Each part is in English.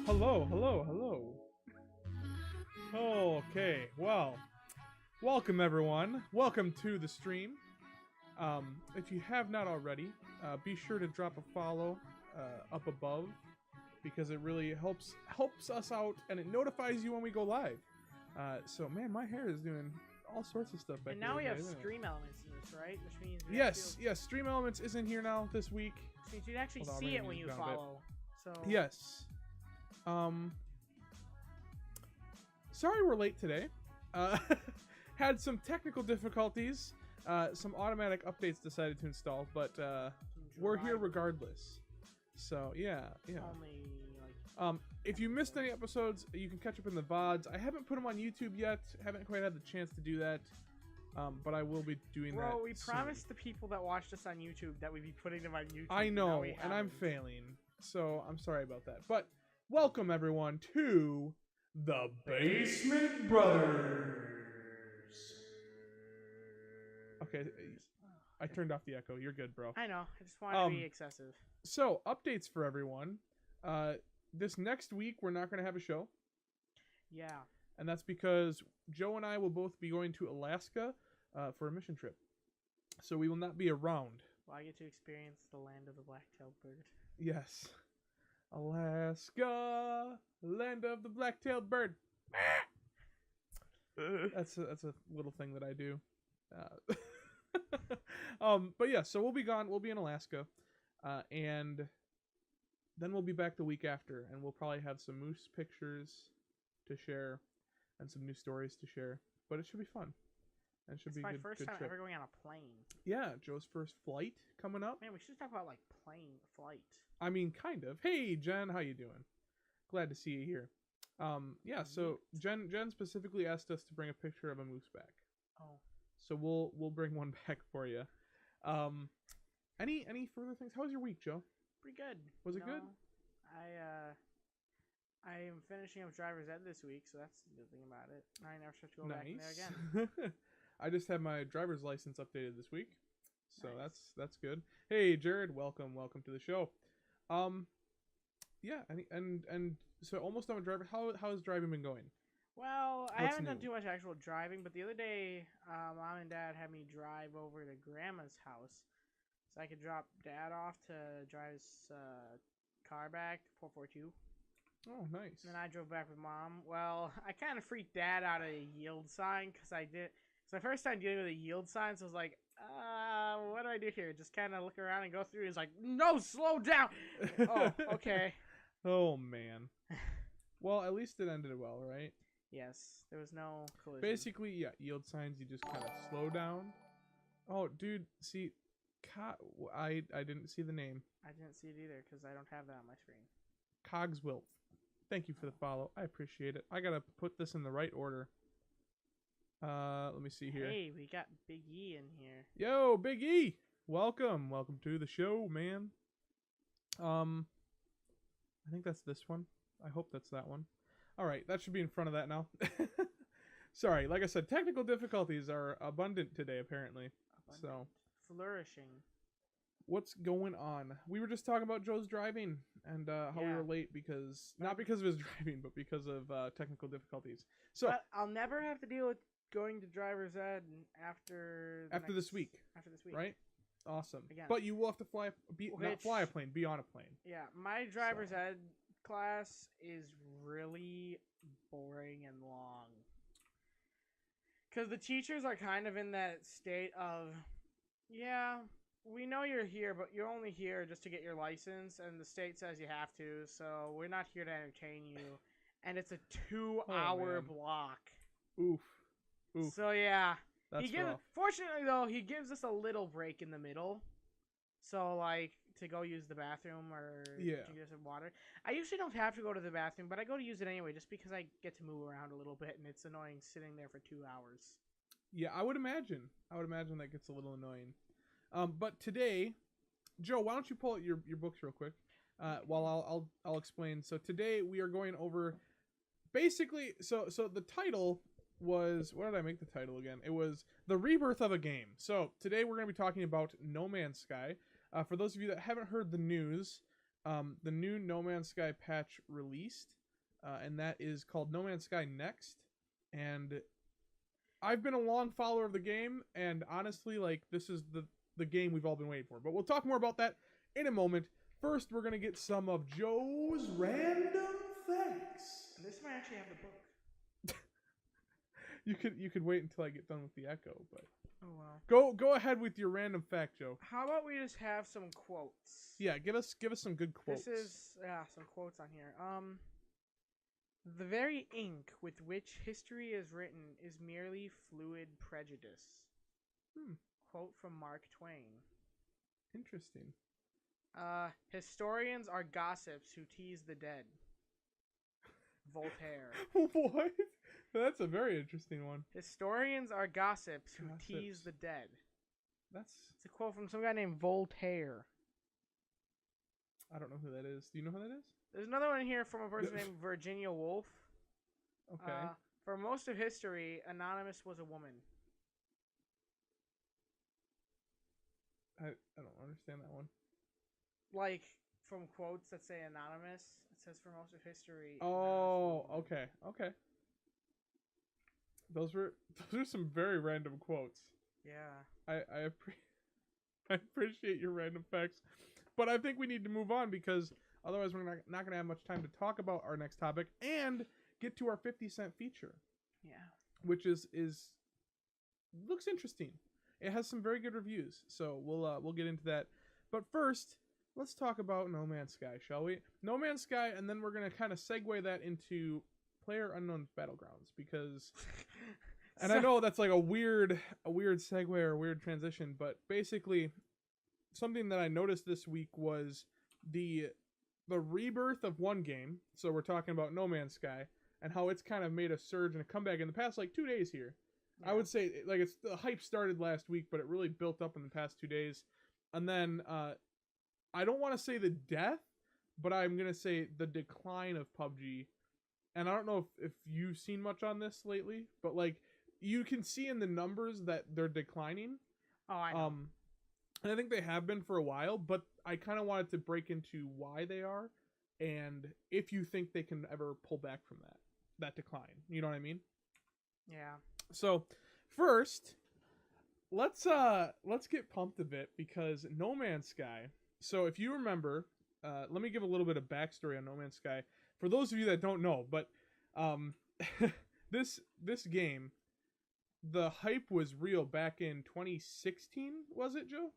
Hello, hello, hello. Okay, well, welcome everyone. Welcome to the stream. If you have not already, be sure to drop a follow up above because it really helps us out and it notifies you when we go live. So man, my hair is doing all sorts of stuff back And now here, we have isn't it? stream elements in this, right? Which means we Yes, Stream Elements is in here now this week. which means you'd actually Hold on, see we're it gonna when use you it down a bit. follow. So Yes. Sorry we're late today. Had some technical difficulties. Some automatic updates decided to install, but we're here regardless. So yeah. Only like If you missed any episodes, you can catch up in the VODs. I haven't put them on YouTube yet. Haven't quite had the chance to do that. But I will be doing that. Bro, we soon. promised the people that watched us on YouTube that we'd be putting them on YouTube. I know, now we and I'm haven't. failing. So I'm sorry about that. But welcome everyone to the Basement Brothers. Okay, I turned off the echo. You're good, bro. I know. I just wanted to be excessive. So, updates for everyone. This next week, we're not going to have a show. Yeah. And that's because Joe and I will both be going to Alaska for a mission trip. So, we will not be around. Well, I get to experience the land of the black-tailed bird. Yes. Alaska, land of the black-tailed bird. That's a little thing that I do. But yeah, so we'll be gone. We'll be in Alaska, and then we'll be back the week after, and we'll probably have some moose pictures to share and some new stories to share. But it should be fun. And it should It's be my good, first good time trip. ever going on a plane. Yeah, Joe's first flight coming up. Man, we should talk about like plane flight. I mean, kind of. Hey, Jen, how you doing? Glad to see you here. Yeah. So Jen specifically asked us to bring a picture of a moose back. Oh. So we'll bring one back for you. Any further things? How was your week, Joe? Pretty good. Was it good? I am finishing up driver's ed this week, so that's the good thing about it. I never have to go back in there again. I just had my driver's license updated this week, so Nice. that's good. Hey, Jared, welcome to the show. Yeah, and so almost done with driving. How has driving been going? Well, I What's haven't done new? too much actual driving, but the other day, Mom and Dad had me drive over to Grandma's house, so I could drop Dad off to drive his car back, 442. Oh, nice. And then I drove back with Mom. Well, I kind of freaked Dad out of a yield sign, because it's my first time dealing with a yield sign, so I was like, what do I do here? Just kind of look around and go through. He's like, no, slow down! Oh, okay. Oh, man. Well, at least it ended well, right? Yes, there was no collision. Basically, yeah, yield signs, you just kind of slow down. Oh, dude, see, I didn't see the name. I didn't see it either, because I don't have that on my screen. Cogswilt. Thank you for the follow. I appreciate it. I gotta put this in the right order. Let me see here. Hey, we got Big E in here. Yo, Big E! Welcome to the show, man. I think that's this one. I hope that's that one. Alright, that should be in front of that now. Sorry, like I said, technical difficulties are abundant today, apparently. So, Flourishing. what's going on? We were just talking about Joe's driving and how we Yeah. were late because, not because of his driving, but because of technical difficulties. So, But I'll never have to deal with going to driver's ed after this week, After this week. right? Awesome. Again. But you will have to not fly a plane, be on a plane. Yeah, my driver's ed class is really boring and long. Because the teachers are kind of in that state of, yeah, we know you're here, but you're only here just to get your license, and the state says you have to, so we're not here to entertain you. And it's a 2-hour man. block. Oof. So yeah. That's rough. Fortunately, though, he gives us a little break in the middle. So, like, to go use the bathroom or to get some water. I usually don't have to go to the bathroom, but I go to use it anyway just because I get to move around a little bit, and it's annoying sitting there for 2 hours. Yeah, I would imagine. That gets a little annoying. But today, Joe, why don't you pull out your books real quick, while I'll explain. So today we are going over, basically. So the title was, what did I make the title again? It was The Rebirth of a Game. So today we're going to be talking about No Man's Sky. For those of you that haven't heard the news, the new No Man's Sky patch released, and that is called No Man's Sky Next. And I've been a long follower of the game, and honestly, like, this is the game we've all been waiting for. But we'll talk more about that in a moment. First, we're gonna get some of Joe's random facts. And this might actually have the book. You could wait until I get done with the echo, but Oh wow. go ahead with your random fact, Joe. How about we just have some quotes? Yeah, give us some good quotes. This is some quotes on here. The very ink with which history is written is merely fluid prejudice. Quote from Mark Twain. Interesting. Historians are gossips who tease the dead. Voltaire. What? That's a very interesting one. Historians are gossips who tease the dead. It's a quote from some guy named Voltaire. I don't know who that is. Do you know who that is? There's another one here from a person named Virginia Woolf. Okay. For most of history, Anonymous was a woman. I don't understand that one. Like, from quotes that say Anonymous, it says for most of history. Oh, okay. Those are some very random quotes. Yeah. I appreciate your random facts, but I think we need to move on because otherwise we're not going to have much time to talk about our next topic and get to our 50-cent feature. Yeah. Which is looks interesting. It has some very good reviews, so we'll get into that. But first, let's talk about No Man's Sky, shall we? No Man's Sky, and then we're going to kind of segue that into PlayerUnknown's Battlegrounds because and I know that's like a weird segue or a weird transition, but basically something that I noticed this week was the rebirth of one game. So we're talking about No Man's Sky and how it's kind of made a surge and a comeback in the past like 2 days here. Yeah. I would say like the hype started last week, but it really built up in the past 2 days. And then I don't want to say the death, but I'm going to say the decline of PUBG. And I don't know if you've seen much on this lately, but like you can see in the numbers that they're declining. Oh, I know. And I think they have been for a while, but I kind of wanted to break into why they are and if you think they can ever pull back from that decline. You know what I mean? Yeah. So first, let's get pumped a bit because No Man's Sky. So if you remember, let me give a little bit of backstory on No Man's Sky for those of you that don't know. But this game, the hype was real back in 2016. Was it, Joe?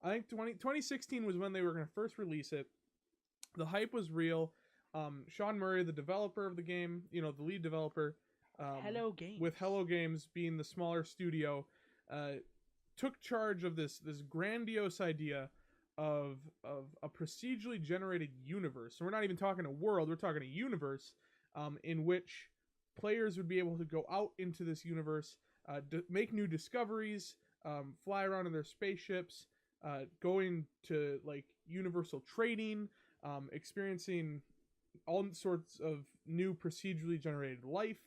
I think 2016 was when they were going to first release it. The hype was real. Sean Murray, the developer of the game, the lead developer, Hello Games, with Hello Games being the smaller studio, took charge of this grandiose idea of a procedurally generated universe. So we're not even talking a world, we're talking a universe in which players would be able to go out into this universe, make new discoveries, fly around in their spaceships, going to like universal trading, experiencing all sorts of new procedurally generated life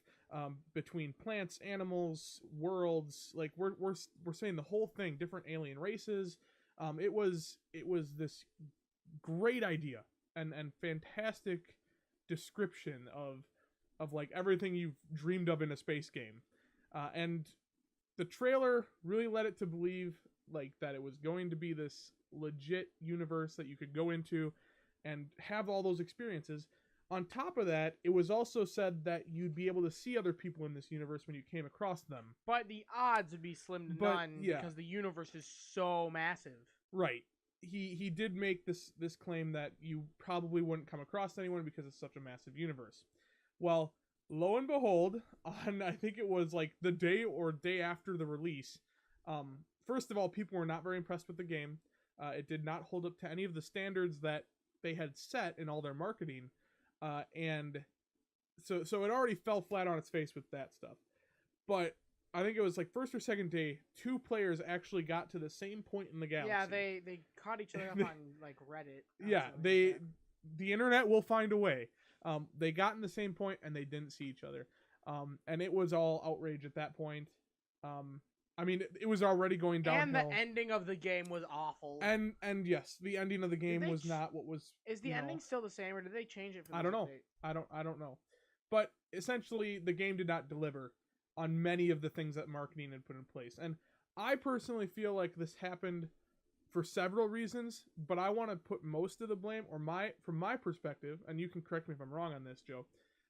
between plants, animals, worlds. Like we're saying the whole thing, different alien races. It was this great idea and fantastic description of like everything you've dreamed of in a space game, and the trailer really led it to believe like that it was going to be this legit universe that you could go into and have all those experiences. On top of that, it was also said that you'd be able to see other people in this universe when you came across them. But the odds would be slim to none because the universe is so massive. Right. He did make this claim that you probably wouldn't come across anyone because it's such a massive universe. Well, lo and behold, on I think it was like the day after the release, first of all, people were not very impressed with the game. It did not hold up to any of the standards that they had set in all their marketing. And so it already fell flat on its face with that stuff. But I think it was like first or second day, 2 players actually got to the same point in the galaxy. Yeah, they caught each other up on like Reddit. Yeah, the internet will find a way. They got in the same point and they didn't see each other. And it was all outrage at that point. I mean, it was already going downhill. And the ending of the game was awful. And yes, the ending of the game was not what was. Is the ending still the same, or did they change it for this I don't know. update? I don't know. But essentially, the game did not deliver on many of the things that marketing had put in place. And I personally feel like this happened for several reasons, but I want to put most of the blame, or from my perspective, and you can correct me if I'm wrong on this, Joe,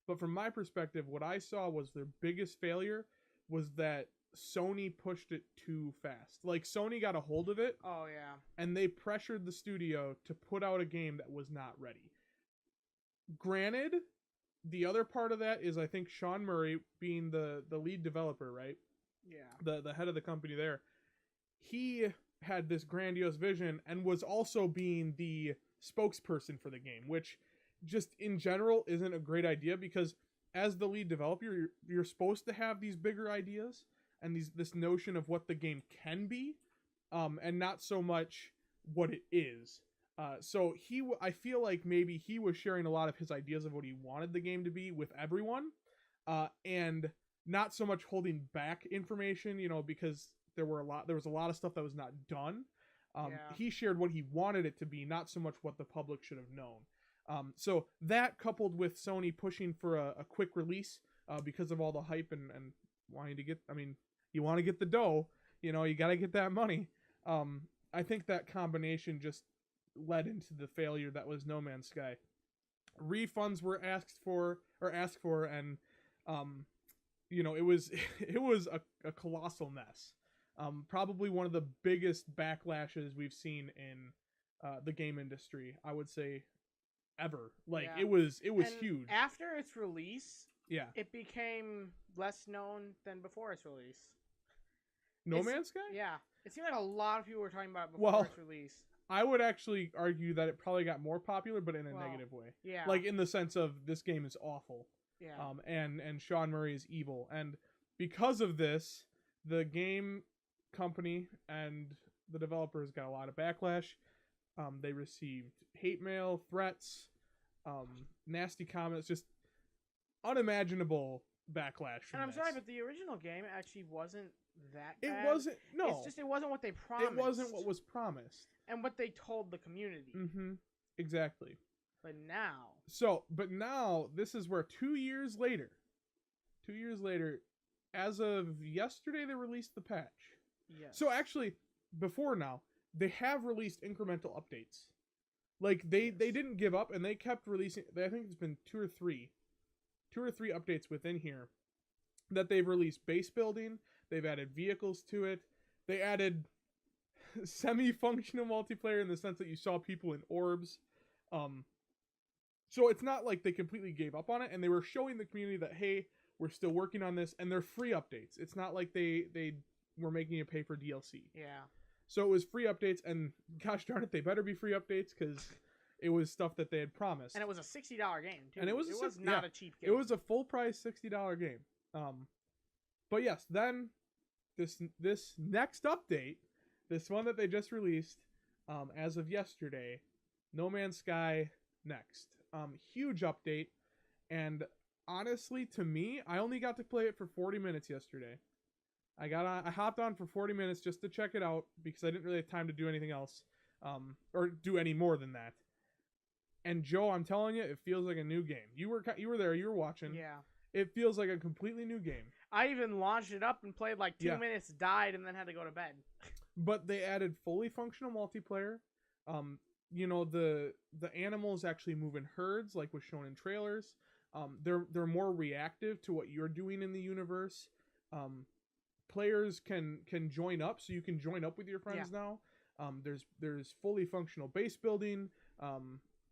but from my perspective, what I saw was their biggest failure was that Sony pushed it too fast. Like, Sony got a hold of it. Oh, yeah. And they pressured the studio to put out a game that was not ready. Granted, the other part of that is, I think, Sean Murray being the lead developer, right? Yeah. The head of the company there. He had this grandiose vision and was also being the spokesperson for the game, which just in general isn't a great idea, because as the lead developer, you're supposed to have these bigger ideas and this notion of what the game can be, and not so much what it is. So I feel like maybe he was sharing a lot of his ideas of what he wanted the game to be with everyone, and not so much holding back information, because there was a lot of stuff that was not done. He shared what he wanted it to be, not so much what the public should have known. So that, coupled with Sony pushing for a quick release, because of all the hype and wanting to get, you want to get the dough, you got to get that money. I think that combination just led into the failure that was No Man's Sky. Refunds were asked for, and it was a colossal mess. Probably one of the biggest backlashes we've seen in the game industry, I would say, ever. Like, yeah. it was and huge. After its release, yeah, it became less known than before its release. No Man's Sky? Yeah. It seemed like a lot of people were talking about it before its release. I would actually argue that it probably got more popular, but in a negative way. Yeah. Like, in the sense of, this game is awful. Yeah. And Sean Murray is evil. And because of this, the game company and the developers got a lot of backlash. They received hate mail, threats, nasty comments, just unimaginable backlash from And I'm this. sorry, but the original game actually wasn't that bad. It wasn't, no. It's just, it wasn't what they promised. It wasn't what was promised. And what they told the community. Mm-hmm. Exactly. But now. But now, this is where 2 years later, as of yesterday, they released the patch. Yes. So actually, before now, they have released incremental updates. Like, they didn't give up, and they kept releasing. I think it's been two or three updates within here that they've released. Base building, they've added vehicles to it, they added semi-functional multiplayer in the sense that you saw people in orbs. So it's not like they completely gave up on it, and they were showing the community that, hey, we're still working on this, and they're free updates. It's not like they were making you pay for DLC. Yeah. So it was free updates, and gosh darn it, they better be free updates, because it was stuff that they had promised. And it was a $60 game, too. And it was not a cheap game. It was a full price $60 game. But yes, then this next update, this one that they just released, as of yesterday, No Man's Sky Next. Huge update, and honestly, to me, I only got to play it for 40 minutes yesterday. I hopped on for 40 minutes just to check it out, because I didn't really have time to do anything else, or do any more than that. And Joe, I'm telling you, it feels like a new game. You were there, you were watching. Yeah. It feels like a completely new game. I even launched it up and played like 2 minutes, died, and then had to go to bed. But they added fully functional multiplayer. The animals actually move in herds, like was shown in trailers. They're more reactive to what you're doing in the universe. Players can join up, so you can join up with your friends now. There's fully functional base building.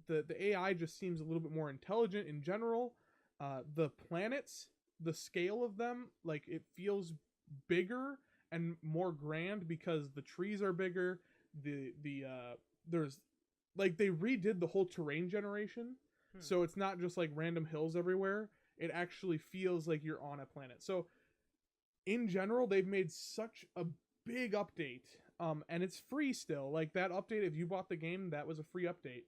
The AI just seems a little bit more intelligent in general. The planets, the scale of them, like, it feels bigger and more grand because the trees are bigger. There's like, they redid the whole terrain generation, so it's not just like random hills everywhere. It actually feels like you're on a planet. So in general, they've made such a big update, and it's free still. Like, that update, if you bought the game, that was a free update.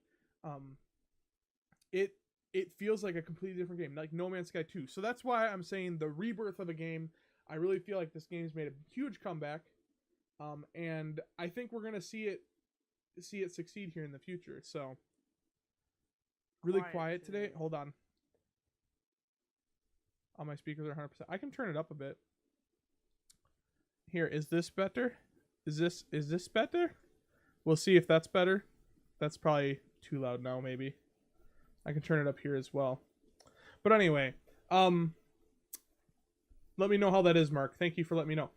It feels like a completely different game, like No Man's Sky 2. So that's why I'm saying the rebirth of a game. I really feel like this game's made a huge comeback, and I think we're gonna see it succeed here in the future. So, really quiet today. Hold on. All my speakers are 100%. I can turn it up a bit. Here, is this better? Is this better? We'll see if that's better. That's probably too loud now, maybe. I can turn it up here as well. But anyway, let me know how that is, Mark. Thank you for letting me know.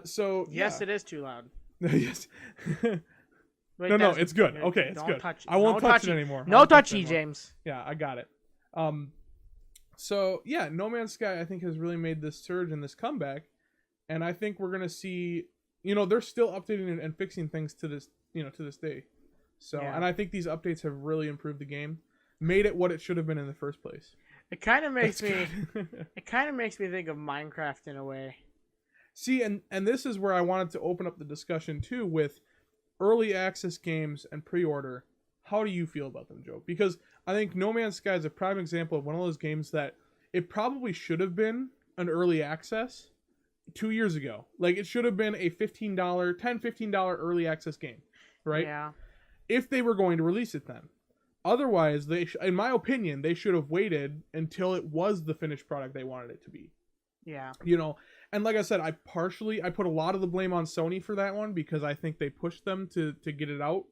So yes, it is too loud. Yes. Wait, no, it's good. Okay, it's good. I won't touch it anymore. No touchy, James. Yeah, I got it. So yeah, No Man's Sky I think has really made this surge and this comeback, and I think we're gonna see. They're still updating and fixing things to this day. So and I think these updates have really improved the game, made it what it should have been in the first place. It kind of makes me. It kind of makes me think of Minecraft in a way. See, and this is where I wanted to open up the discussion too with early access games and pre-order. How do you feel about them, Joe? Because I think No Man's Sky is a prime example of one of those games that it probably should have been an early access 2 years ago. Like, it should have been a $15 early access game, right? Yeah. If they were going to release it then. Otherwise, in my opinion, they should have waited until it was the finished product they wanted it to be. Yeah. And like I said, I put a lot of the blame on Sony for that one because I think they pushed them to get it out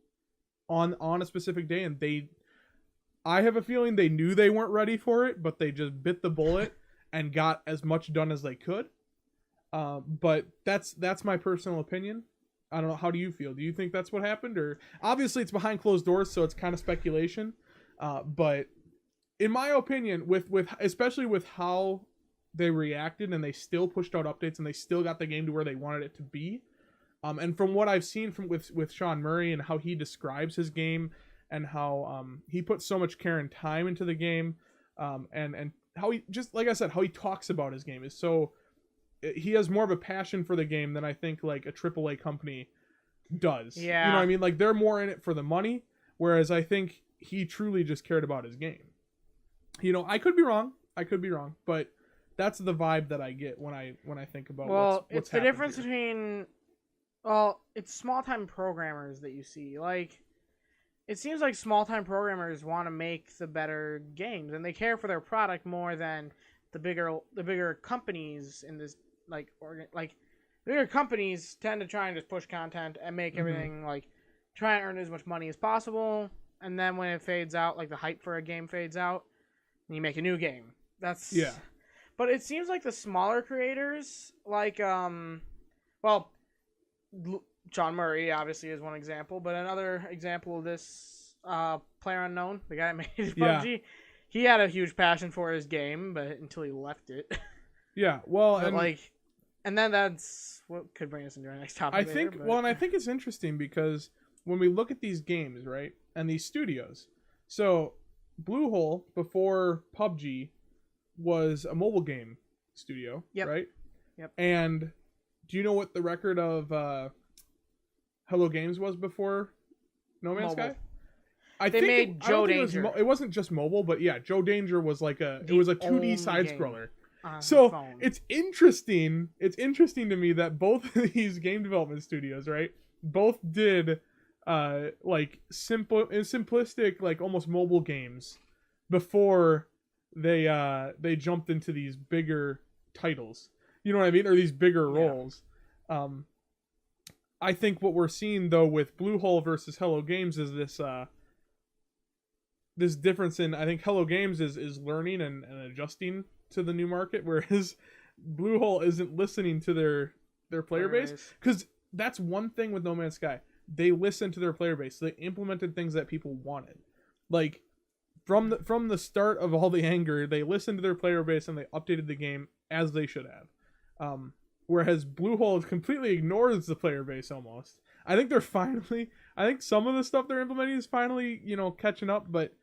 on a specific day, and I have a feeling they knew they weren't ready for it, but they just bit the bullet and got as much done as they could. But that's my personal opinion. I don't know. How do you feel? Do you think that's what happened? Or obviously it's behind closed doors, so it's kind of speculation. But in my opinion, especially with how they reacted and they still pushed out updates and they still got the game to where they wanted it to be. And from what I've seen with Sean Murray and how he describes his game and how he puts so much care and time into the game, and how he, just like I said, how he talks about his game is so, he has more of a passion for the game than I think like a AAA company does. Yeah. You know what I mean? Like, they're more in it for the money, whereas I think he truly just cared about his game. I could be wrong, but that's the vibe that I get when I think about what's it's the difference between, it's small-time programmers that you see. Like, it seems like small-time programmers want to make the better games, and they care for their product more than the bigger companies in this, bigger companies tend to try and just push content and make everything, try and earn as much money as possible, and then when it fades out, like the hype for a game fades out, and you make a new game. That's... Yeah. But it seems like the smaller creators, Sean Murray obviously is one example, but another example of this, PlayerUnknown, the guy that made PUBG, he had a huge passion for his game, but until he left it. Yeah, well, and then that's what could bring us into our next topic. And I think it's interesting because when we look at these games, right, and these studios, so Bluehole before PUBG was a mobile game studio, right? Yep. And do you know what the record of Hello Games was before No Man's Sky? They made Joe Danger. It wasn't just mobile, but yeah, Joe Danger was like a 2D side scroller. So it's interesting. It's interesting to me that both of these game development studios, right, both did simplistic, like almost mobile games before they jumped into these bigger titles. You know what I mean? Or these bigger roles. I think what we're seeing though with Bluehole versus Hello Games is this difference in, I think Hello Games is learning and adjusting to the new market, whereas Bluehole isn't listening to their player base. Because that's one thing with No Man's Sky. They listened to their player base. They implemented things that people wanted. Like, from the start of all the anger, they listened to their player base and they updated the game as they should have. Whereas Bluehole completely ignores the player base almost. I think some of the stuff they're implementing is finally, catching up, but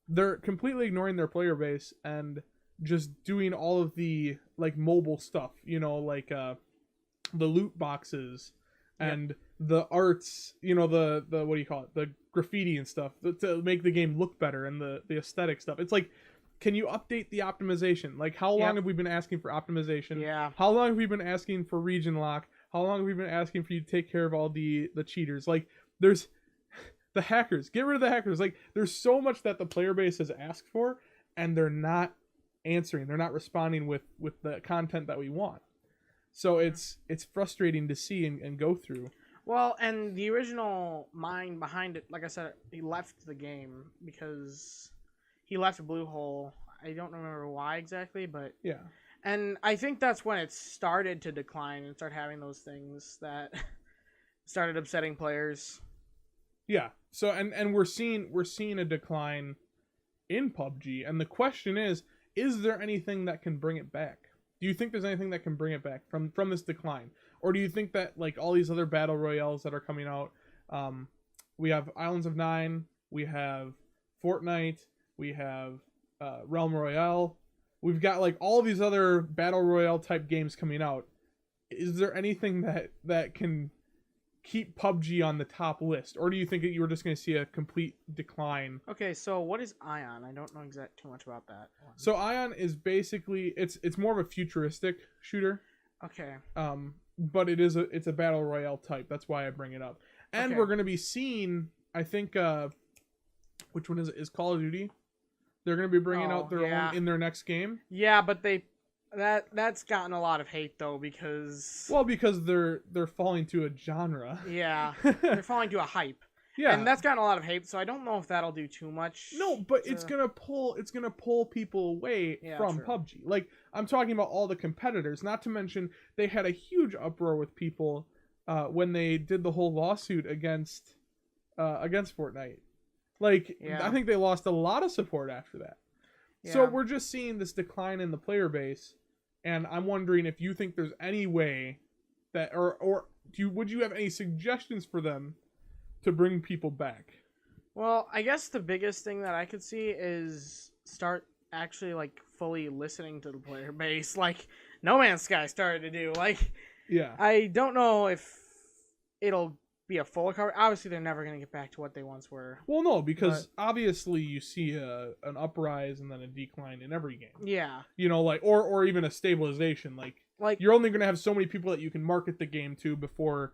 they're completely ignoring their player base and just doing all of the mobile stuff, the loot boxes and the arts, the what do you call it, the graffiti and stuff to make the game look better, and the aesthetic stuff. It's like can you update the optimization? Like, how long have we been asking for optimization? Yeah. How long have we been asking for region lock? How long have we been asking for you to take care of all the cheaters? Like, there's the hackers. Get rid of the hackers. Like, there's so much that the player base has asked for, and they're not answering. They're not responding with the content that we want. So it's frustrating to see and go through. Well, and the original mind behind it, like I said, he left the game because he left Bluehole. I don't remember why exactly, but yeah. And I think that's when it started to decline and start having those things that started upsetting players. Yeah. So and we're seeing a decline in PUBG, and the question is there anything that can bring it back? Do you think there's anything that can bring it back from this decline? Or do you think that, like, all these other battle royales that are coming out, we have Islands of Nine, we have Fortnite, we have Realm Royale, we've got, like, all of these other battle royale type games coming out. Is there anything that can keep PUBG on the top list? Or do you think that you were just going to see a complete decline? Okay, so what is Ion? I don't know too much about that one. So Ion is basically, it's more of a futuristic shooter. Okay. But it's a battle royale type. That's why I bring it up. And we're going to be seeing, I think, which one is it? Is Call of Duty? They're going to be bringing out their own in their next game. Yeah, but that's gotten a lot of hate though because they're falling to a genre. Yeah, they're falling to a hype. Yeah, and that's gotten a lot of hate. So I don't know if that'll do too much. No, but it's gonna pull people away from PUBG. Like, I'm talking about all the competitors. Not to mention they had a huge uproar with people when they did the whole lawsuit against Fortnite. Like, I think they lost a lot of support after that. Yeah. So we're just seeing this decline in the player base, and I'm wondering if you think there's any way that, or would you have any suggestions for them to bring people back? Well, I guess the biggest thing that I could see is start actually, like, fully listening to the player base, like No Man's Sky started to do. Like, yeah, I don't know if it'll be a full recovery. Obviously, they're never going to get back to what they once were. Well, no, because obviously you see an uprise and then a decline in every game. Yeah. You know, like, or even a stabilization. Like you're only going to have so many people that you can market the game to before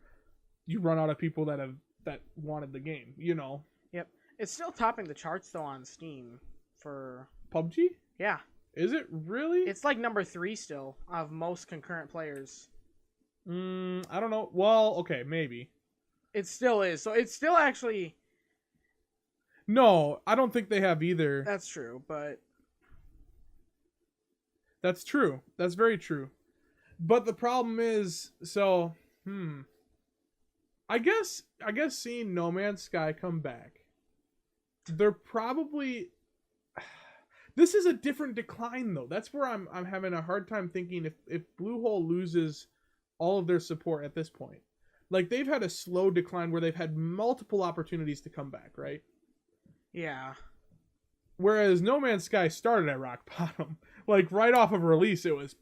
you run out of people that wanted the game, you know. Yep. It's still topping the charts though on Steam for PUBG? Yeah. Is it really? It's like number 3 still of most concurrent players. I don't know. Well, okay, maybe. It still is. So it's still actually... No, I don't think they have either. That's true, but... That's true. That's very true. But the problem is, so, I guess seeing No Man's Sky come back, they're probably... This is a different decline, though. That's where I'm having a hard time thinking if Bluehole loses all of their support at this point. Like, they've had a slow decline where they've had multiple opportunities to come back, right? Yeah. Whereas No Man's Sky started at rock bottom. Like, right off of release, it was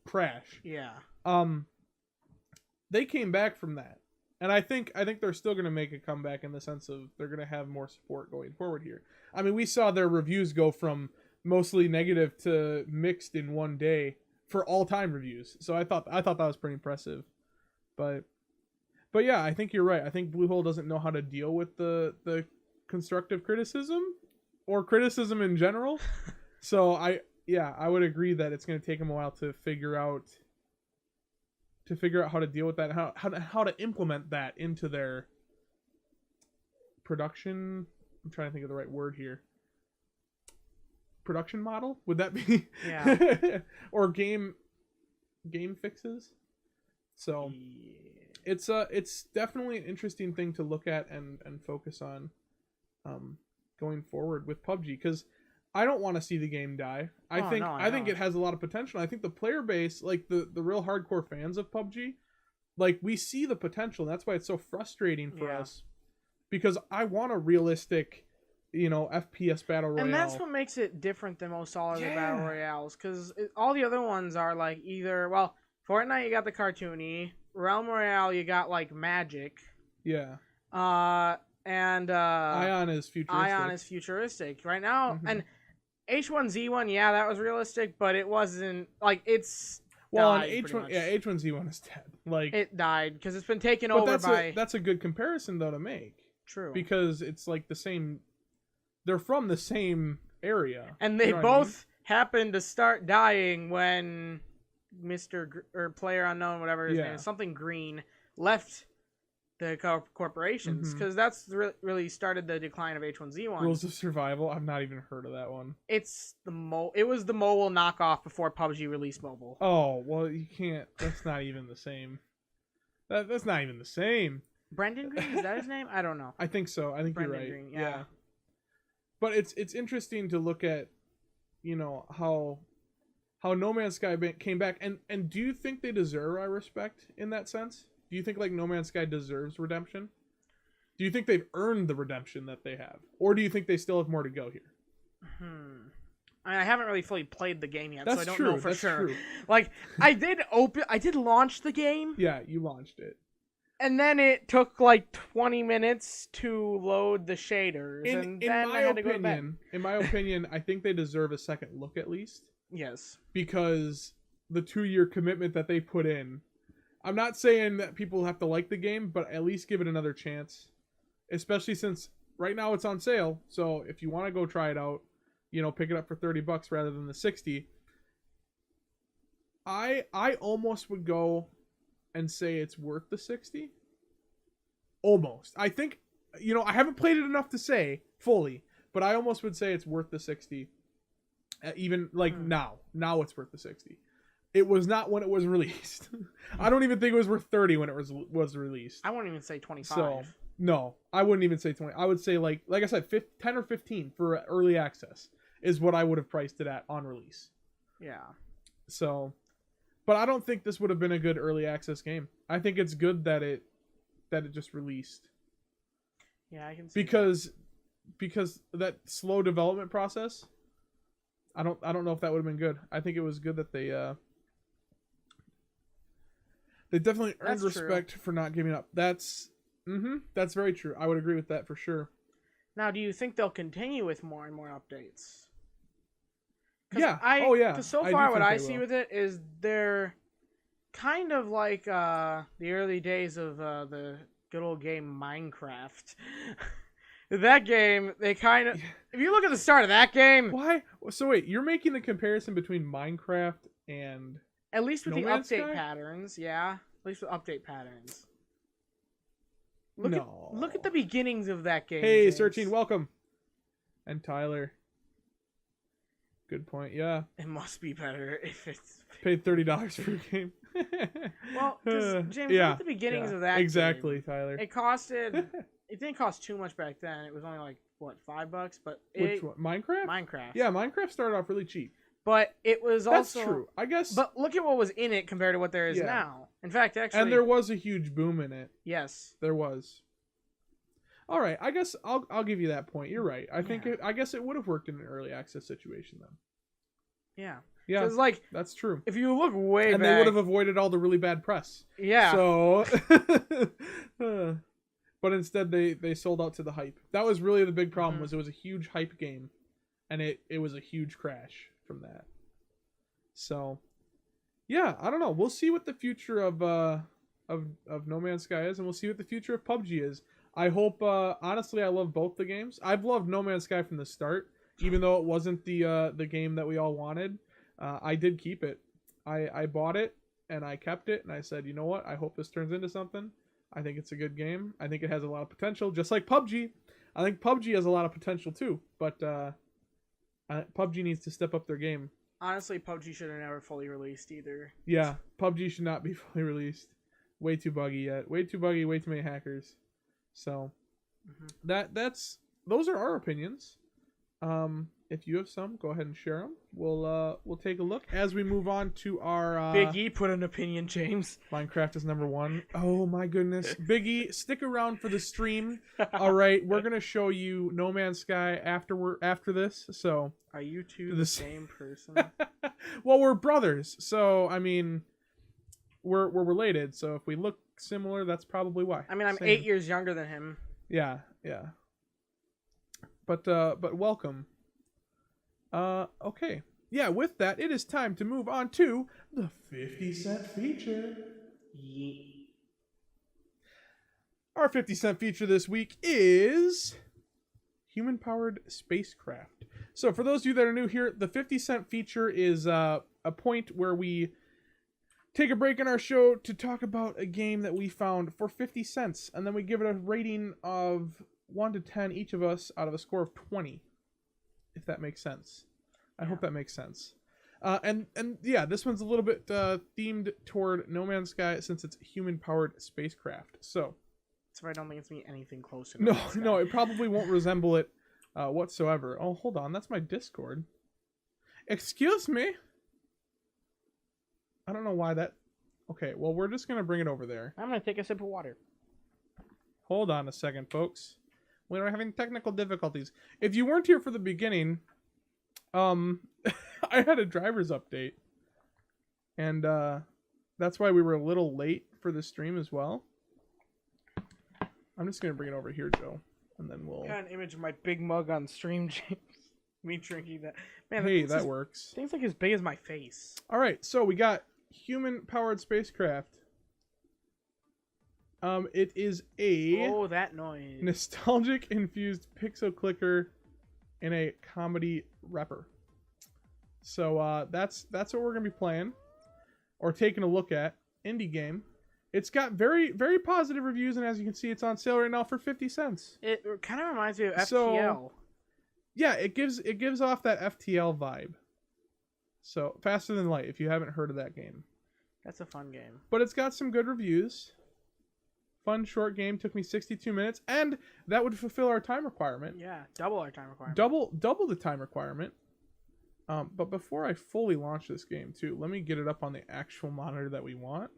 crash. Yeah. They came back from that. And I think they're still going to make a comeback in the sense of they're going to have more support going forward here. I mean, we saw their reviews go from mostly negative to mixed in one day for all-time reviews. So I thought that was pretty impressive. But yeah, I think you're right. I think Bluehole doesn't know how to deal with the constructive criticism or criticism in general. So I would agree that it's going to take them a while to figure out how to deal with that, how to implement that into their production. I'm trying to think of the right word here. Production model? Would that be? Yeah. Or game fixes. So it's definitely an interesting thing to look at and focus on going forward with PUBG, because I don't want to see the game die. I think it has a lot of potential. I think the player base, like the real hardcore fans of PUBG, like, we see the potential. That's why it's so frustrating for us, because I want a realistic, FPS battle royale. And that's what makes it different than most all other battle royales, because all the other ones are like either, well, Fortnite you got the cartoony, Realm Royale you got like magic. Yeah. And Ion is futuristic. right now, and H1Z1, yeah, that was realistic, but it wasn't like it's. Well, died, and pretty much. H1Z1 is dead. Like It died because it's been taken but over by. that's a good comparison though to make. True. Because it's like the same. They're from the same area, and they you know what both I mean? happened to start dying when or Player Unknown, whatever his name is, something Green, left the corporations because that's really started the decline of H1Z1. Rules of Survival. I've not even heard of that one. It's it was the mobile knockoff before PUBG released mobile. Oh well, you can't. That's not even the same. That's not even the same. Brendan Green, is that his name? I don't know. I think so. I think Brendan you're right. Green, yeah. But it's interesting to look at, you know, how No Man's Sky came back, and do you think they deserve our respect in that sense? Do you think like No Man's Sky deserves redemption? Do you think they've earned the redemption that they have, or do you think they still have more to go here? I haven't really fully played the game yet, That's so I don't true. know for That's sure. True. Like I did launch the game. Yeah, you launched it. And then it took like 20 minutes to load the shaders, and then I had to go to bed. In my opinion, I think they deserve a second look at least. Yes. Because the 2-year commitment that they put in, I'm not saying that people have to like the game, but at least give it another chance. Especially since right now it's on sale, so if you want to go try it out, you know, pick it up for $30 rather than the 60. I almost would go and say it's worth the 60. Almost. I think, you know, I haven't played it enough to say fully, but I almost would say it's worth the 60. Even like now it's worth the 60. It was not when it was released. I don't even think it was worth 30 when it was released. I won't even say 25. So, no, I wouldn't even say 20. I would say like I said, 10 or 15 for early access is what I would have priced it at on release. Yeah. So, but I don't think this would have been a good early access game. I think it's good that it just released. Yeah, I can see because that slow development process, I don't know if that would have been good. I think it was good that they definitely earned respect for not giving up. That's very true. I would agree with that for sure. Now, do you think they'll continue with more and more updates? Yeah. Because so far, what I see with it is they're kind of like the early days of the good old game Minecraft. That game, they kind of... If you look at the start of that game... Why? So wait, you're making the comparison between Minecraft and... At least with No the Man's update Sky? patterns, yeah. At least with update patterns. No. Look at the beginnings of that game. Hey, James. Searching, welcome. And Tyler. Good point, yeah. It must be better if it's... Paid $30 for a game. Well, because, James, look at the beginnings of that exactly, game. Tyler. It costed... It didn't cost too much back then. It was only like, what, $5? But Which one? Minecraft? Minecraft. Yeah, Minecraft started off really cheap. But it was also... That's true, I guess. But look at what was in it compared to what there is now. In fact, actually... And there was a huge boom in it. Yes. There was. All right, I guess I'll give you that point. You're right. I guess it would have worked in an early access situation then. Yeah. Yeah. Because like that's true. If you look way back, and they would have avoided all the really bad press. Yeah. So, but instead they sold out to the hype. That was really the big problem. Was it was a huge hype game, and it was a huge crash from that. So, yeah, I don't know. We'll see what the future of No Man's Sky is, and we'll see what the future of PUBG is. I hope. Honestly, I love both the games. I've loved No Man's Sky from the start, even though it wasn't the game that we all wanted. I did keep it. I bought it and I kept it, and I said, you know what? I hope this turns into something. I think it's a good game. I think it has a lot of potential, just like PUBG. I think PUBG has a lot of potential too, but PUBG needs to step up their game. Honestly, PUBG should have never fully released either. Yeah, PUBG should not be fully released. Way too buggy yet. Way too buggy. Way too many hackers. So those are our opinions. If you have some, go ahead and share them. We'll take a look as we move on to our Big E put an opinion, James. Minecraft is number 1. Oh my goodness, Big E, stick around for the stream. All right, we're gonna show you No Man's Sky after this. So are you two the same person? Well, we're brothers, so I mean, we're related. So if we look similar, that's probably why. I mean, I'm 8 years younger than him. Yeah. But welcome. Okay. Yeah, with that, it is time to move on to the 50-cent feature. Yeah. Our 50-cent feature this week is human-powered spacecraft. So for those of you that are new here, the 50-cent feature is a point where we take a break in our show to talk about a game that we found for 50 cents, and then we give it a rating of 1 to 10, each of us, out of a score of 20, if that makes sense. I hope that makes sense. And yeah, this one's a little bit themed toward No Man's Sky since it's human-powered spacecraft. So no, it probably won't resemble it whatsoever. Oh, hold on, that's my Discord. Excuse me. I don't know why that. Okay, well, we're just gonna bring it over there. I'm gonna take a sip of water. Hold on a second, folks. We're having technical difficulties. If you weren't here for the beginning, I had a driver's update, and that's why we were a little late for the stream as well. I'm just gonna bring it over here, Joe, and then we'll. Got an image of my big mug on stream, James. Me drinking that. Man, hey, that works. Things like as big as my face. All right, so we got human-powered spacecraft. It is a that noise. nostalgic infused pixel clicker in a comedy rapper. So that's what we're gonna be playing or taking a look at. Indie game. It's got very, very positive reviews, and as you can see, it's on sale right now for 50 cents. It kind of reminds me of FTL. So, yeah, it gives off that FTL vibe. So Faster Than Light, if you haven't heard of that game. That's a fun game. But it's got some good reviews. Fun short game, took me 62 minutes, and that would fulfill our time requirement. Yeah, double our time requirement. Double the time requirement. But before I fully launch this game too, let me get it up on the actual monitor that we want.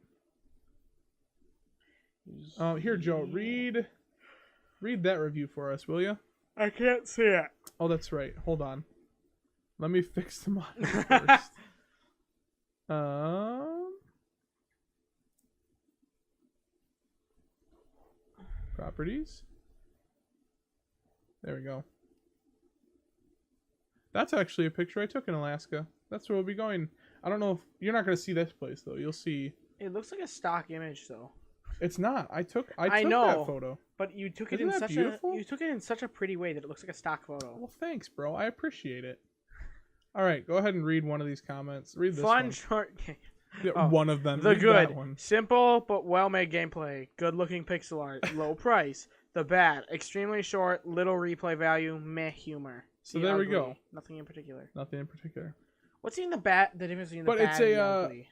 Here, Joe, read that review for us, will you? I can't see it. Oh, that's right. Hold on. Let me fix the monitor first. Properties. There we go. That's actually a picture I took in Alaska. That's where we'll be going. I don't know if you're not going to see this place though. You'll see. It looks like a stock image though. It's not. I took that photo. But you took Isn't it in that such beautiful? you took it in such a pretty way that it looks like a stock photo. Well, thanks, bro. I appreciate it. All right, go ahead and read one of these comments. Read this Fun one. short game. Yeah, one of them. The Read good, that one. simple but well-made gameplay, good-looking pixel art, low price. The bad, extremely short, little replay value, meh humor. So The there we ugly, go. Nothing in particular. Nothing in particular. What's in the bad? The difference between the But bad it's and the a ugly?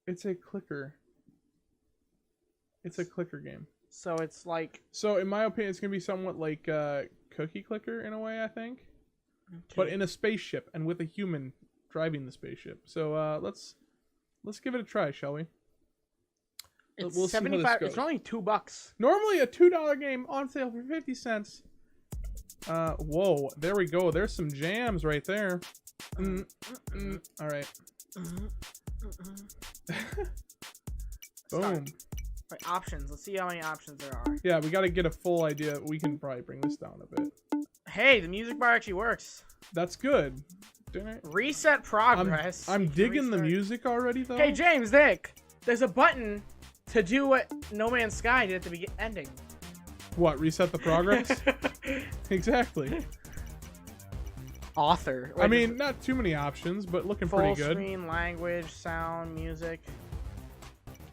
it's a clicker. It's a clicker game. So it's like. So in my opinion, it's gonna be somewhat like Cookie Clicker in a way, I think, but in a spaceship and with a human driving the spaceship. So let's give it a try, shall we? It's we'll see how this 75. goes. It's only $2. Normally a $2 game on sale for 50 cents. Whoa, there we go. There's some jams right there. All right. Boom. Right, options. Let's see how many options there are. Yeah, we got to get a full idea. We can probably bring this down a bit. Hey, the music bar actually works. That's good. Reset progress. I'm digging the music already, though. Hey, James, Nick, there's a button to do what No Man's Sky did at the ending. What? Reset the progress? Exactly. Author. I mean, not too many options, but looking pretty good. Full screen, language, sound, music.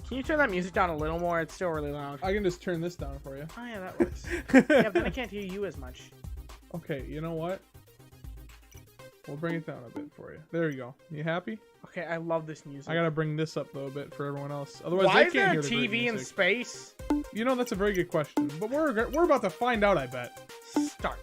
Can you turn that music down a little more? It's still really loud. I can just turn this down for you. Oh, yeah, that works. Yeah, but then I can't hear you as much. Okay, you know what? We'll bring it down a bit for you. There you go. You happy? Okay, I love this music. I gotta bring this up though a bit for everyone else. Otherwise, Why they is can't there hear a the great TV in music. space? You know, that's a very good question. But we're about to find out, I bet. Start.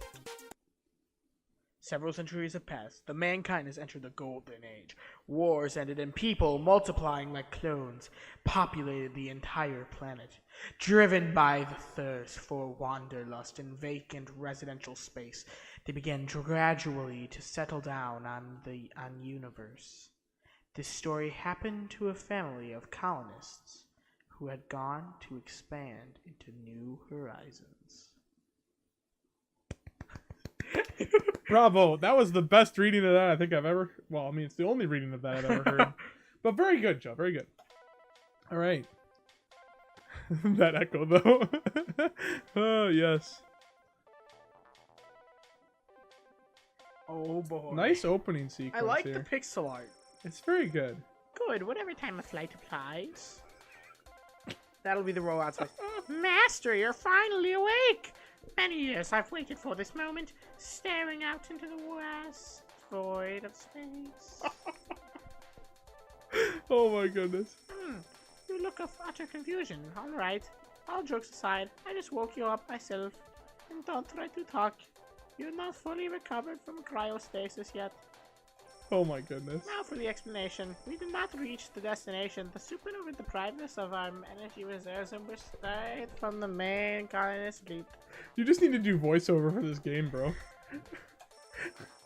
Several centuries have passed. The mankind has entered the golden age. Wars ended and people, multiplying like clones, populated the entire planet. Driven by the thirst for wanderlust and vacant residential space, they began gradually to settle down on universe. This story happened to a family of colonists who had gone to expand into new horizons. Bravo. That was the best reading of that I think I've ever... Well, I mean, it's the only reading of that I've ever heard. But very good, Joe. Very good. All right. That echo, though. Oh, yes. Oh, boy. Nice opening sequence I like here. the pixel art. It's very good. Good. Whatever time of flight applies. That'll be the robot's voice. Master, you're finally awake! Many years I've waited for this moment, staring out into the vast void of space. Oh my goodness. You look of utter confusion. Alright. All jokes aside, I just woke you up myself. And don't try to talk. You're not fully recovered from cryostasis yet. Oh my goodness. Now for the explanation. We did not reach the destination. The supernova deprived us of our energy reserves and we're straight from the main colonist fleet. You just need to do voiceover for this game, bro.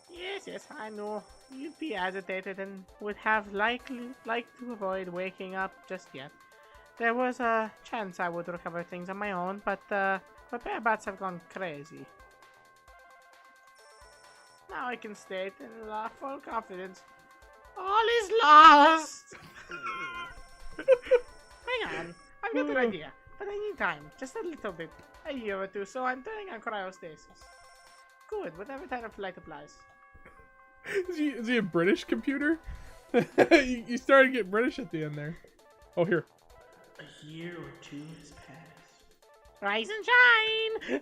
Yes, I know. You'd be agitated and would have liked to avoid waking up just yet. There was a chance I would recover things on my own, but repair bots have gone crazy. Now I can state in full confidence, all is lost! Hang on, I've got an idea, but I need time, just a little bit, a year or two, so I'm turning on cryostasis. Good, whatever time of flight applies. Is he a British computer? You started to get British at the end there. Oh, here. A year or two has passed. Rise and shine!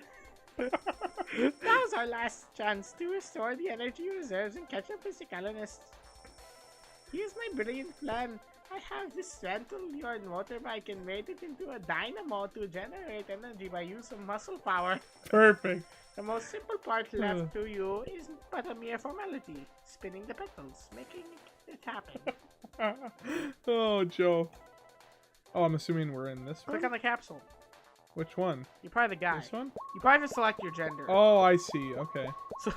Now's our last chance to restore the energy reserves and catch up with the colonists. Here's my brilliant plan. I have dismantled your motorbike and made it into a dynamo to generate energy by use of muscle power. Perfect. The most simple part left to you is but a mere formality. Spinning the petals, making it happen. Oh, Joe. Oh, I'm assuming we're in this one? Click on the capsule. Which one? You're probably the guy. This one? You probably have to select your gender. Oh, I see. Okay. So,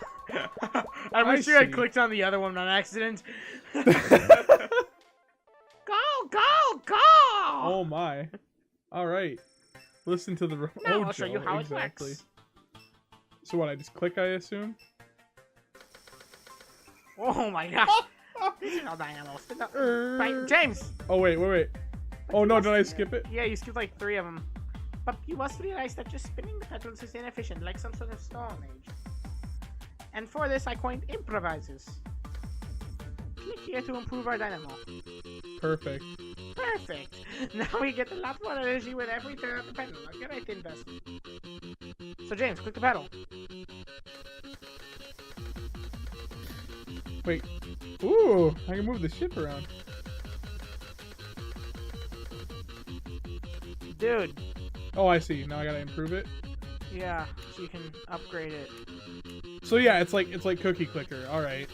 I wish you had clicked on the other one on accident. Go, go, go! Oh my. All right. Listen to the... Now oh, I'll show Joe, you how exactly. it works. So what, I just click, I assume? Oh my gosh. This is all dynamo. Spin up. Right, James! Oh, wait. Oh, no, did I skip it? Yeah, you skipped like 3 of them. But you must realize that just spinning the petals is inefficient, like some sort of stone age. And for this, I coined improvisers. Click here to improve our dynamo. Perfect. Perfect! Now we get a lot more energy whenever we turn on the pedal. A great investment. So James, click the pedal. Wait. Ooh, I can move the ship around. Dude. Oh, I see. Now I gotta improve it. Yeah, so you can upgrade it. So yeah, it's like cookie clicker. All right.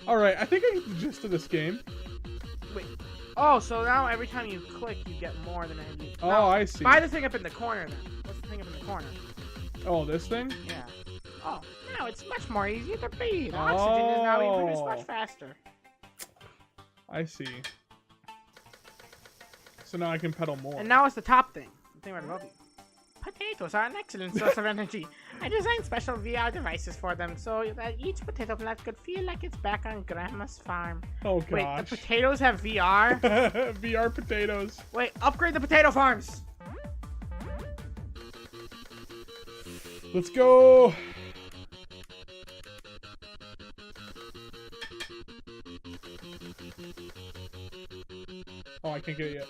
All right. I think I get the gist of this game. Wait. Oh, so now every time you click, you get more than energy. Oh, now, I see. Buy the thing up in the corner then. What's the thing up in the corner? Oh, this thing? Yeah. Oh, now it's much more easier to breathe. Oxygen is now being produced much faster. I see. So now I can pedal more. And now it's the top thing. The thing right above you. Potatoes are an excellent source of energy. I designed special VR devices for them so that each potato plant could feel like it's back on Grandma's farm. Oh, gosh. Wait, the potatoes have VR? VR potatoes. Wait, upgrade the potato farms! Let's go! Oh, I can't get it yet.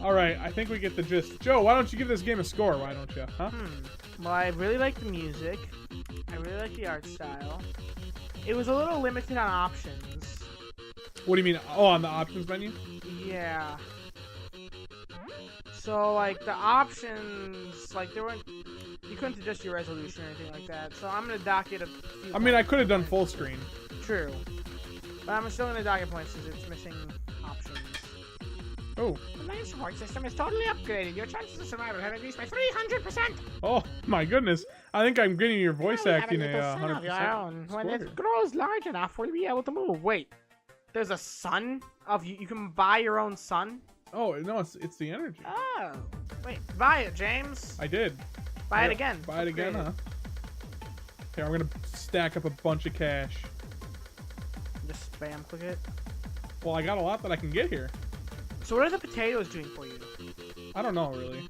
Alright, I think we get the gist. Joe, why don't you give this game a score? Why don't you? Huh? Well, I really like the music. I really like the art style. It was a little limited on options. What do you mean? Oh, on the options menu? Yeah. So, like, the options, like, there weren't... You couldn't adjust your resolution or anything like that. So I'm going to dock it a few I mean, I points. could have done full screen. True. But I'm still going to dock it points since it's missing options. Oh. The main support system is totally upgraded. Your chances of survival have increased by 300%. Oh, my goodness. I think I'm getting your voice acting a 100%. Of your own. When it grows large enough, we'll be able to move. Wait, there's a sun of you. You can buy your own sun. Oh no, it's the energy. Oh, wait, buy it, James. I did. Buy it again. Buy it again, huh? Okay, I'm gonna stack up a bunch of cash. Just spam click it. Well, I got a lot that I can get here. So what are the potatoes doing for you? I don't know really.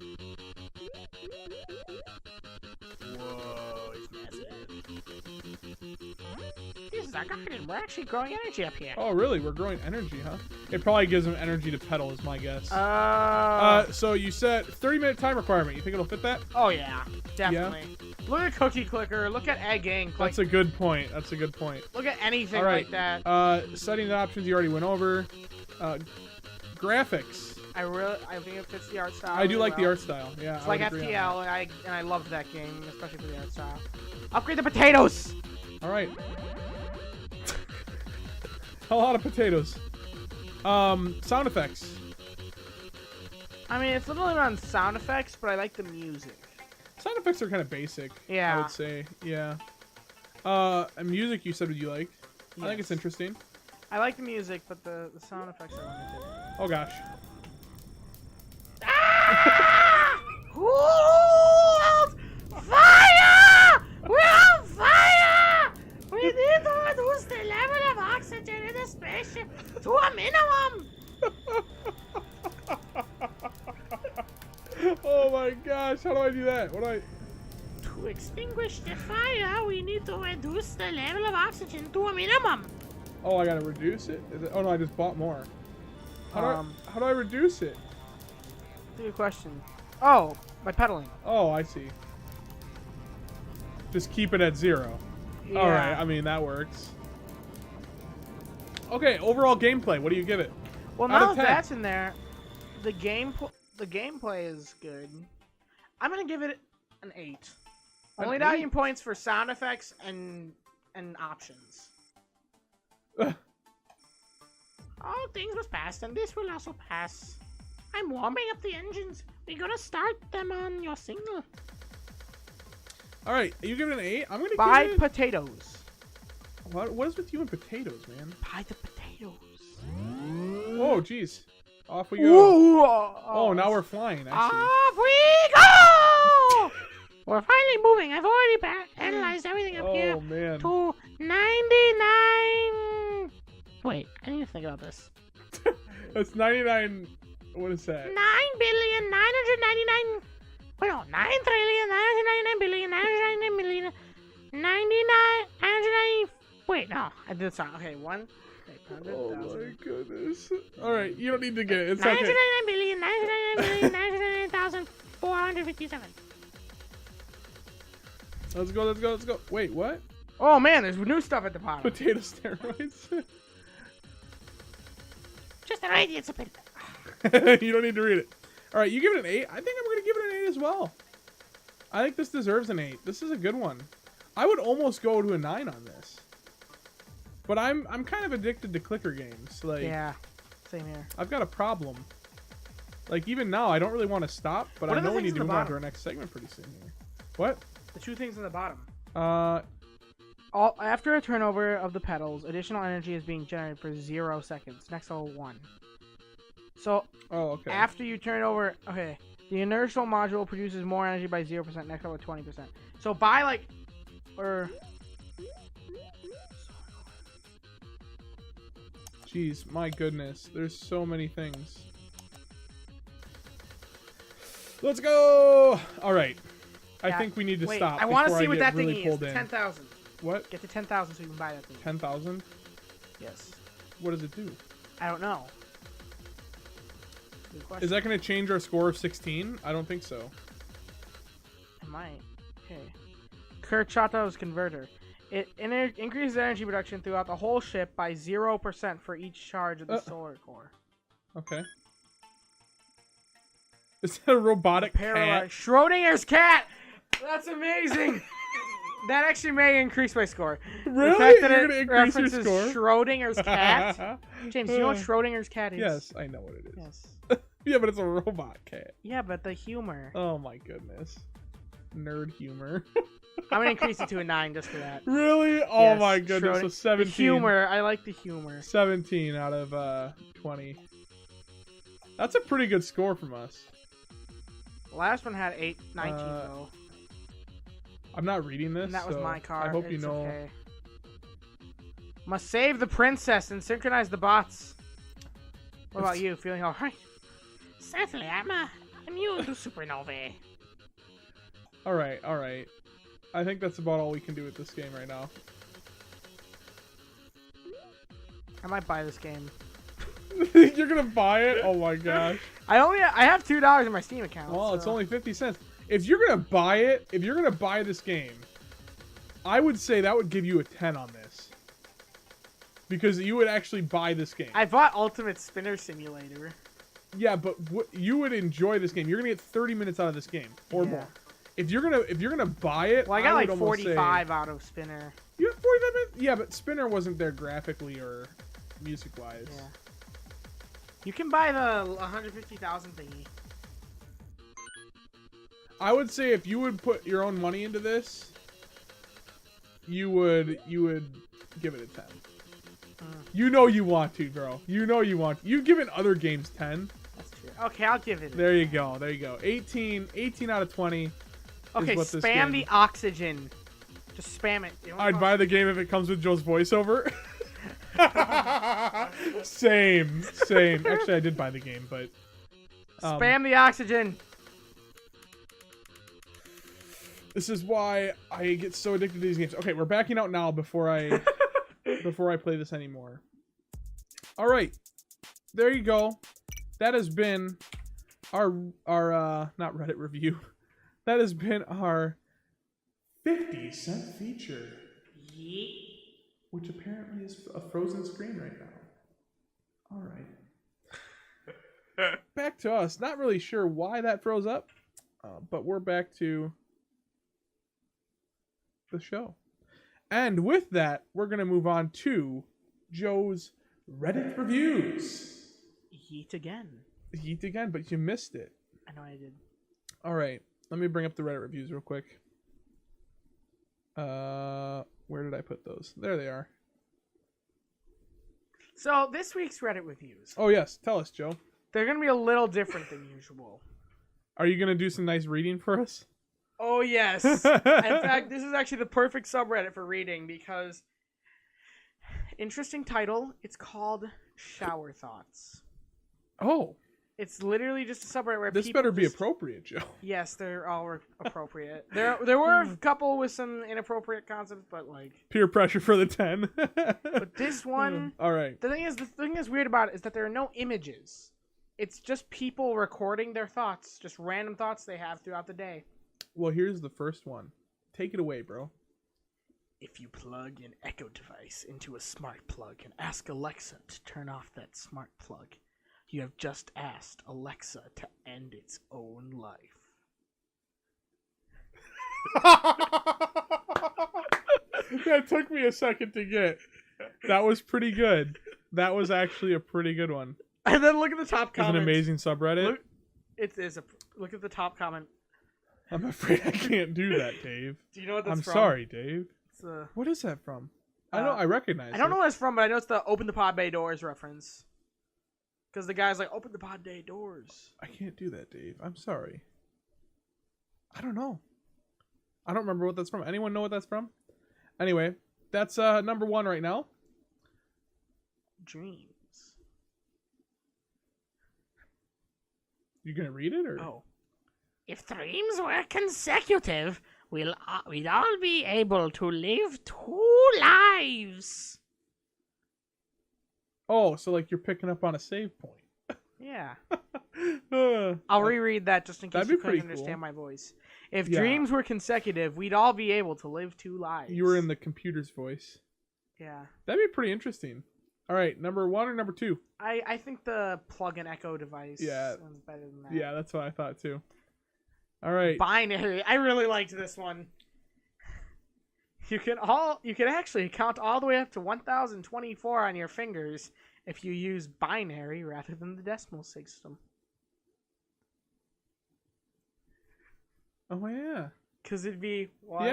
Whoa, it's massive. This is our garden. We're actually growing energy up here. Oh really? We're growing energy, huh? It probably gives them energy to pedal, is my guess. So you set 30-minute time requirement. You think it'll fit that? Oh yeah, definitely. Yeah. Look at Cookie Clicker. Look at Egging. That's a good point. That's a good point. Look at anything like that. Setting the options you already went over. Graphics. I think it fits the art style. I do like the art style. Yeah. It's like FTL, and I loved that game, especially for the art style. Upgrade the potatoes. All right. A lot of potatoes. Sound effects. I mean, it's literally on sound effects, but I like the music. Sound effects are kind of basic. Yeah. I would say. Yeah. And music you said you liked. Yes. I think it's interesting. I like the music, but the sound effects are limited. Oh gosh. Ah! Fire! We're on fire! We need to reduce the level of oxygen in the spaceship to a minimum. Oh my gosh! How do I do that? What do I? To extinguish the fire, we need to reduce the level of oxygen to a minimum. Oh, I gotta reduce it? Oh no, I just bought more. How do I reduce it? Good question. Oh, by pedaling. Oh, I see. Just keep it at 0. Yeah. All right. I mean, that works. Okay. Overall gameplay. What do you give it? Well, now that that's in there, the gameplay is good. I'm gonna give it an 8. Only 9 points for sound effects and options. All things must pass, and this will also pass. I'm warming up the engines. We're gonna start them on your signal. All right, you give it an 8. I'm gonna buy give it... potatoes. What is with you and potatoes, man? Buy the potatoes. Oh, jeez. Off we go. Oh, now we're flying. Off we go! We're finally moving. I've already analyzed everything up here. Oh man. To 99. Wait, I need to think about this. That's 99. What is that? 9,999. Wait, no, 9,999,999,999,000. 990. Wait, no, I did this wrong. Okay, 1. Oh my goodness. All right, you don't need to get it. It's 999,999,999,457. Let's go. Let's go. Let's go. Wait, what? Oh man, there's new stuff at the bottom. Potato steroids. Just an idea. It's a bit. You don't need to read it. All right, you give it an 8. I think I'm gonna give it an 8 as well. I think this deserves an 8. This is a good one. I would almost go to a 9 on this. But I'm kind of addicted to clicker games. Like, yeah, same here. I've got a problem. Like even now, I don't really want to stop, but I know we need to move on to our next segment pretty soon here. What? The 2 things in the bottom. After a turnover of the pedals, additional energy is being generated for 0 seconds. Next level 1. So, okay. After you turn over, the inertial module produces more energy by 0%. Next level 20%. So by like, Jeez, my goodness. There's so many things. Let's go! Alright. I think we need to stop. I want to see what that really thing is. 10,000. What? Get to 10,000 so you can buy that thing. 10,000? Yes. What does it do? I don't know. Is that going to change our score of 16? I don't think so. It might. Okay. Kirchhoff's converter. It increases energy production throughout the whole ship by 0% for each charge of the solar core. Okay. Is that a robotic cat? Schrodinger's cat! That's amazing! That actually may increase my score. Really? The fact that You're it gonna increase your score? Schrodinger's cat. James, you know what Schrodinger's cat is? Yes, I know what it is. Yes. Yeah, but it's a robot cat. Yeah, but the humor. Oh my goodness. Nerd humor. I'm gonna increase it to a 9 just for that. Really? Oh yes, my goodness. So 17. The humor. I like the humor. 17 out of 20. That's a pretty good score from us. The last one had 19 though. I'm not reading this. And that was so my car. I hope you It's know. Okay. Must save the princess and synchronize the bots. What about you? Feeling all right? Certainly, I'm immune to supernovae. All right. I think that's about all we can do with this game right now. I might buy this game. You're gonna buy it? Oh my gosh. I have $2 in my Steam account. Well, so. it's only 50 cents. If you're gonna buy it, if you're gonna buy this game, I would say that would give you a 10 on this. Because you would actually buy this game. I bought Ultimate Spinner Simulator. Yeah, but you would enjoy this game. You're gonna get 30 minutes out of this game or more. If you're gonna buy it, well, I got would like 45 out of Spinner. You have 45 minutes? Yeah, but Spinner wasn't there graphically or music-wise. Yeah. You can buy the 150,000 thingy. I would say if you would put your own money into this, you would give it a 10. You know you want to, bro. You know you want. You've given other games 10. That's true. Okay, I'll give it. There you go. 18 out of 20. Okay, is what this spam game. the oxygen. Just spam it. I'd buy the game if it comes with Joe's voiceover. Same. Actually, I did buy the game, but spam the oxygen. This is why I get so addicted to these games. Okay, we're backing out now before I play this anymore. All right, there you go. That has been our not Reddit review. That has been our 50-cent feature, which apparently is a frozen screen right now. All right, back to us. Not really sure why that froze up, but we're back to the show. And with that, we're going to move on to Joe's Reddit reviews. Yeet again, but you missed it. I know I did. All right, let me bring up the Reddit reviews real quick. Where did I put those? There they are. So this week's Reddit reviews. Oh yes, tell us, Joe. They're going to be a little different than usual. Are you going to do some nice reading for us? Oh, yes. In fact, this is actually the perfect subreddit for reading because... Interesting title. It's called Shower Thoughts. Oh. It's literally just a subreddit where this people better be appropriate, Joe. Yes, they're all appropriate. There were a couple with some inappropriate concepts, but like... Peer pressure for the 10. But this one... All right. The thing that's weird about it is that there are no images. It's just people recording their thoughts, just random thoughts they have throughout the day. Well, here's the first one. Take it away, bro. If you plug an Echo device into a smart plug and ask Alexa to turn off that smart plug, you have just asked Alexa to end its own life. That took me a second to get. That was pretty good. That was actually a pretty good one. And then look at the top comment. It's an amazing subreddit. Look at the top comment. I'm afraid I can't do that, Dave. Do you know what that's from? I'm sorry, Dave. It's what is that from? I recognize it. I don't know what it's from, but I know it's the Open the Pod Bay Doors reference. Because the guy's like, open the pod bay doors. I can't do that, Dave. I'm sorry. I don't know. I don't remember what that's from. Anyone know what that's from? Anyway, that's number 1 right now. Dreams. You gonna read it or? Oh. If dreams were consecutive, we'd all be able to live 2 lives. Oh, so like you're picking up on a save point. Yeah. I'll reread that just in case you couldn't cool. understand my voice. If dreams were consecutive, we'd all be able to live 2 lives. You were in the computer's voice. Yeah. That'd be pretty interesting. All right, number 1 or number 2? I think the plug and Echo device is better than that. Yeah, that's what I thought too. All right. Binary. I really liked this one. You can actually count all the way up to 1024 on your fingers if you use binary rather than the decimal system. Oh yeah. Because it'd be 1,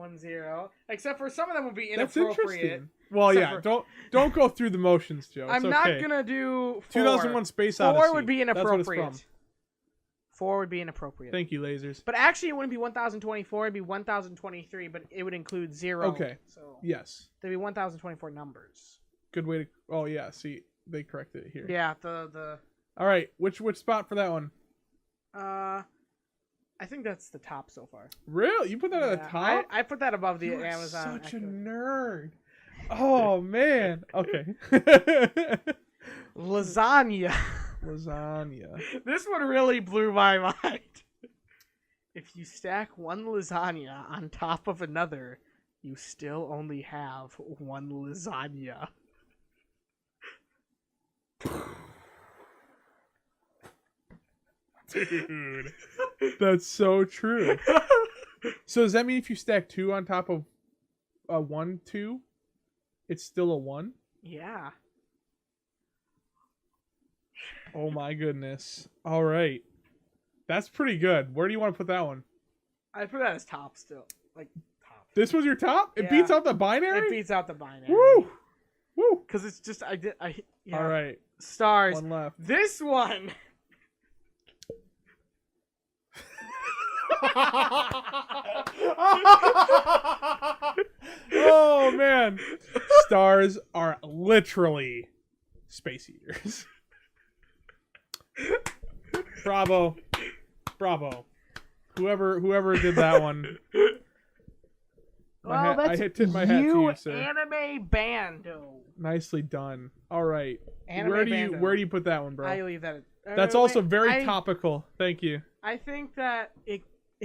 1-0. Except for some of them will be That's inappropriate. interesting. Well, Except yeah. Don't go through the motions, Joe. It's I'm okay. not gonna do 4. 2001: Space Odyssey. 4 would be That's what it's inappropriate. from. 4 would be inappropriate. Thank you, lasers. But actually, it wouldn't be 1024. It'd be 1023. But it would include 0. Okay. So Yes. there'd be 1024 numbers. Good way to. Oh yeah. See, they corrected it here. Yeah. The. All right. Which spot for that one? I think that's the top so far. Really? You put that at the top? I put that above the You are Amazon. such a Echo. nerd. Oh man. Okay. Lasagna. Lasagna. This one really blew my mind. If you stack one lasagna on top of another, you still only have one lasagna. Dude. That's so true. So does that mean if you stack 2 on top of a 1, 2, it's still a 1? Yeah. Oh my goodness. All right. That's pretty good. Where do you want to put that one? I put that as top still. Like, top. This was your top? It Yeah. beats out the binary? It beats out the binary. Woo! Woo! Because it's just, yeah. All right. Stars. One left. This one. Oh man. Stars are literally space eaters. Bravo. Bravo. Whoever did that one. Well, that's I tip my hat to you, sir. Anime Bando. Nicely done. All right. Anime where do Bando. you put that one, bro? I leave that. That's also very topical. Thank you. I think that it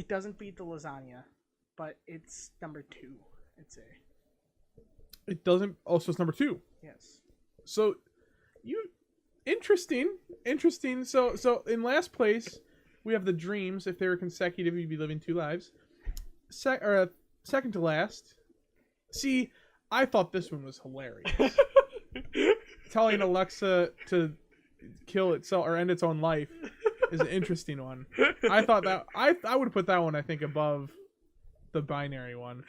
doesn't beat the lasagna, but it's number 2. It's a. It doesn't. Oh, so it's number 2. Yes. So, interesting. So in last place, we have the dreams. If they were consecutive, you'd be living 2 lives. Second to last. See, I thought this one was hilarious. Telling Alexa to kill itself or end its own life is an interesting one. I thought that I would put that one, I think, above the binary one.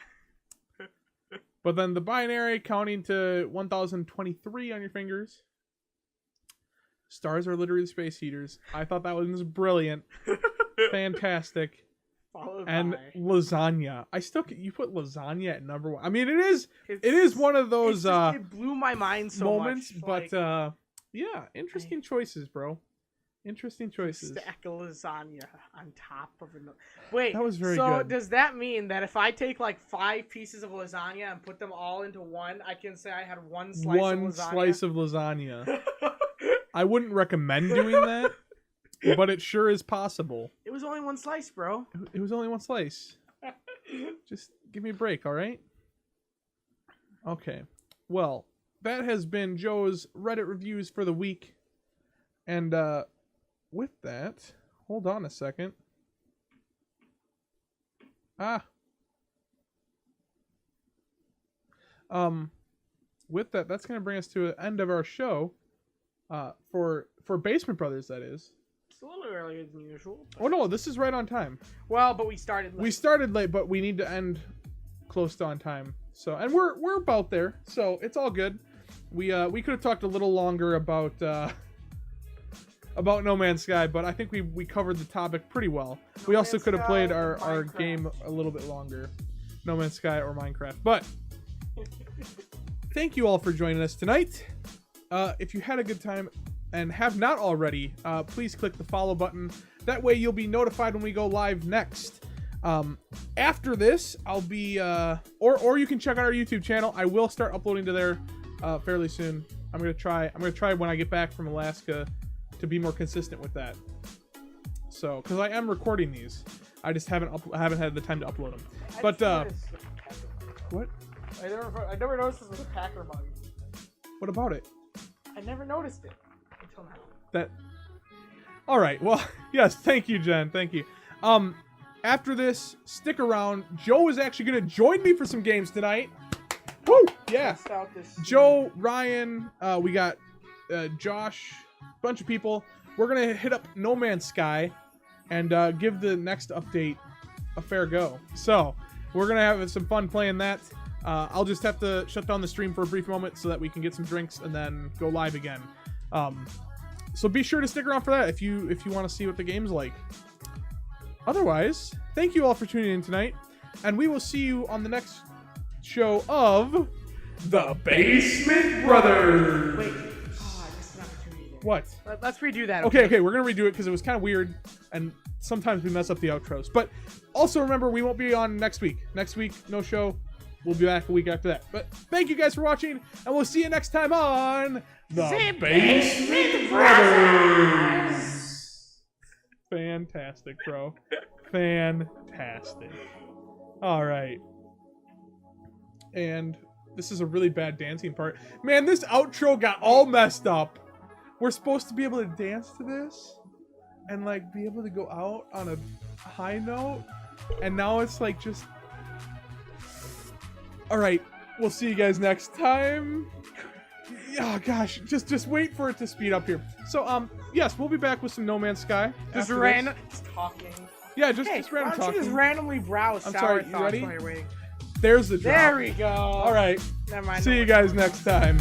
But then the binary counting to 1023 on your fingers. Stars are literally space heaters. I thought that one was brilliant. Fantastic. Followed And by lasagna. You put lasagna at number 1. I mean, it is one of those it blew my mind so moments, much. but yeah, interesting choices, bro. Interesting choices. Stack a lasagna on top of another. Wait, That was very so good. does that mean that if I take like 5 pieces of lasagna and put them all into one, I can say I had one slice of lasagna? Slice of lasagna. I wouldn't recommend doing that, but it sure is possible. It was only one slice, bro. It was only one slice. Just give me a break, all right? Okay. Well, that has been Joe's Reddit reviews for the week. And with that, hold on a second. With that, that's going to bring us to the end of our show. For Basement Brothers, that is. It's a little earlier than usual. Oh no, this is right on time. Well, but we started late. We started late, but we need to end close to on time. So, and we're about there, so it's all good. We could have talked a little longer about No Man's Sky, but I think we covered the topic pretty well. We also could have played our game a little bit longer, No Man's Sky or Minecraft. But thank you all for joining us tonight. If you had a good time and have not already, please click the follow button. That way you'll be notified when we go live next. After this, I'll be or you can check out our YouTube channel. I will start uploading to there fairly soon. I'm gonna try when I get back from Alaska to be more consistent with that. So, because I am recording these, I just haven't had the time to upload them. But what? I never noticed this was a Packer mug. What about it? I never noticed it until now. That. All right. Well, yes. Thank you, Jen. Thank you. After this, stick around. Joe is actually going to join me for some games tonight. Woo! Yeah. Joe, Ryan, we got Josh, bunch of people. We're going to hit up No Man's Sky and give the next update a fair go. So, we're gonna have some fun playing that. I'll just have to shut down the stream for a brief moment so that we can get some drinks and then go live again. So be sure to stick around for that if you want to see what the game's like. Otherwise, thank you all for tuning in tonight, and we will see you on the next show of The Basement Brothers. Wait. Oh, I missed an opportunity there. What? Let's redo that. Okay, we're gonna redo it because it was kind of weird, and sometimes we mess up the outros. But also remember, we won't be on next week. Next week, no show. We'll be back a week after that. But thank you guys for watching, and we'll see you next time on The Basement Brothers. Fantastic, bro. Fantastic. All right. And this is a really bad dancing part. Man, this outro got all messed up. We're supposed to be able to dance to this and like be able to go out on a high note, and now it's like just... All right, we'll see you guys next time. Oh gosh, just wait for it to speed up here. So yes, we'll be back with some No Man's Sky. Just after random this. talking. Yeah, just Hey, random why don't talking. you just randomly browse I'm sour sorry, you thoughts ready? while you're waiting? There's the drop. There we go. All right. Never mind. See you guys next time.